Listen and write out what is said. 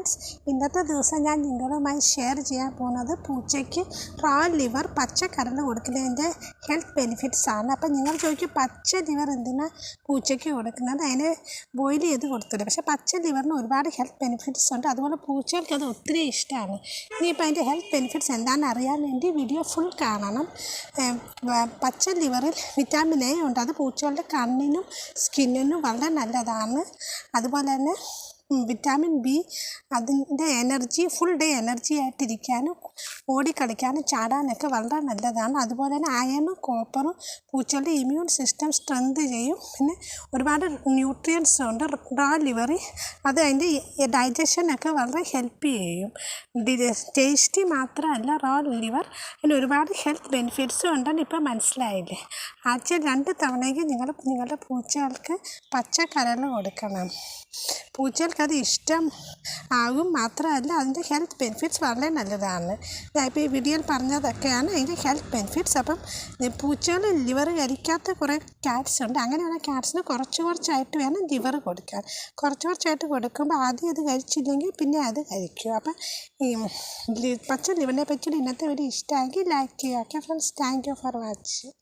Friends, ഇന്നത്തെ ദിവസം ഞാൻ നിങ്ങളുമായി ഷെയർ ചെയ്യാൻ പോകുന്നത് പൂച്ചയ്ക്ക് റാ ലിവർ പച്ചക്കരൾ കൊടുക്കുന്നതിൻ്റെ ഹെൽത്ത് ബെനിഫിറ്റ്സ് ആണ്. അപ്പം നിങ്ങൾ ചോദിക്കും, പച്ച ലിവർ എന്തിനാണ് പൂച്ചയ്ക്ക് കൊടുക്കുന്നത്? അതിനെ ബോയിൽ ചെയ്ത് കൊടുത്തില്ല. പക്ഷേ പച്ച ലിവറിന് ഒരുപാട് ഹെൽത്ത് ബെനിഫിറ്റ്സ് ഉണ്ട്. അതുപോലെ പൂച്ചകൾക്ക് അത് ഒത്തിരി ഇഷ്ടമാണ്. ഇനിയിപ്പോൾ അതിൻ്റെ ഹെൽത്ത് ബെനിഫിറ്റ്സ് എന്താണെന്ന് അറിയാൻ വേണ്ടി വീഡിയോ ഫുൾ കാണണം. പച്ച ലിവറിൽ വിറ്റാമിൻ എ ഉണ്ട്. അത് പൂച്ചകളുടെ കണ്ണിനും സ്കിന്നിനും വളരെ നല്ലതാണ്. അതുപോലെ തന്നെ വിറ്റാമിൻ ബി അതിൻ്റെ എനർജി ഫുൾ ഡേ എനർജി ആയിട്ടിരിക്കാനും ഓടിക്കളിക്കാനും ചാടാനൊക്കെ വളരെ നല്ലതാണ്. അതുപോലെ തന്നെ അയണും കോപ്പറും പൂച്ചകളുടെ ഇമ്മ്യൂൺ സിസ്റ്റം സ്ട്രെങ്ത് ചെയ്യും. പിന്നെ ഒരുപാട് ന്യൂട്രിയൻസ് ഉണ്ട് റാ ലിവറിൽ. അത് അതിൻ്റെ ഡൈജഷനൊക്കെ വളരെ ഹെൽപ്പ് ചെയ്യും. ടേസ്റ്റി മാത്രമല്ല റാ ലിവർ, അതിന് ഒരുപാട് ഹെൽത്ത് ബെനിഫിറ്റ്സും ഉണ്ടെന്ന് ഇപ്പോൾ മനസ്സിലായില്ലേ? ആഴ്ചയിൽ 2 തവണയെങ്കിൽ നിങ്ങളുടെ പൂച്ചകൾക്ക് പച്ചക്കരൾ കൊടുക്കണം. പൂച്ചകൾക്കത് ഇഷ്ടം ആകും. മാത്രമല്ല അതിൻ്റെ ഹെൽത്ത് ബെനിഫിറ്റ്സ് വളരെ നല്ലതാണ്. ഇപ്പോൾ ഈ വീഡിയോയിൽ പറഞ്ഞതൊക്കെയാണ് അതിൻ്റെ ഹെൽത്ത് ബെനിഫിറ്റ്സ്. അപ്പം പൂച്ചകൾ ലിവർ കഴിക്കാത്ത കുറേ ക്യാറ്റ്സ് ഉണ്ട്. അങ്ങനെയുള്ള ക്യാറ്റ്സിന് കുറച്ചായിട്ട് വേണം ലിവർ കൊടുക്കാൻ. കുറച്ചായിട്ട് കൊടുക്കുമ്പോൾ ആദ്യം അത് കഴിച്ചില്ലെങ്കിൽ പിന്നെ അത് കഴിക്കും. അപ്പം ഈ പച്ച ലിവറിനെ പറ്റിയുള്ള ഇന്നത്തെ വീഡിയോ ഇഷ്ടമായെങ്കിൽ ലൈക്ക് ചെയ്യുക. Okay friends, thank you for watching.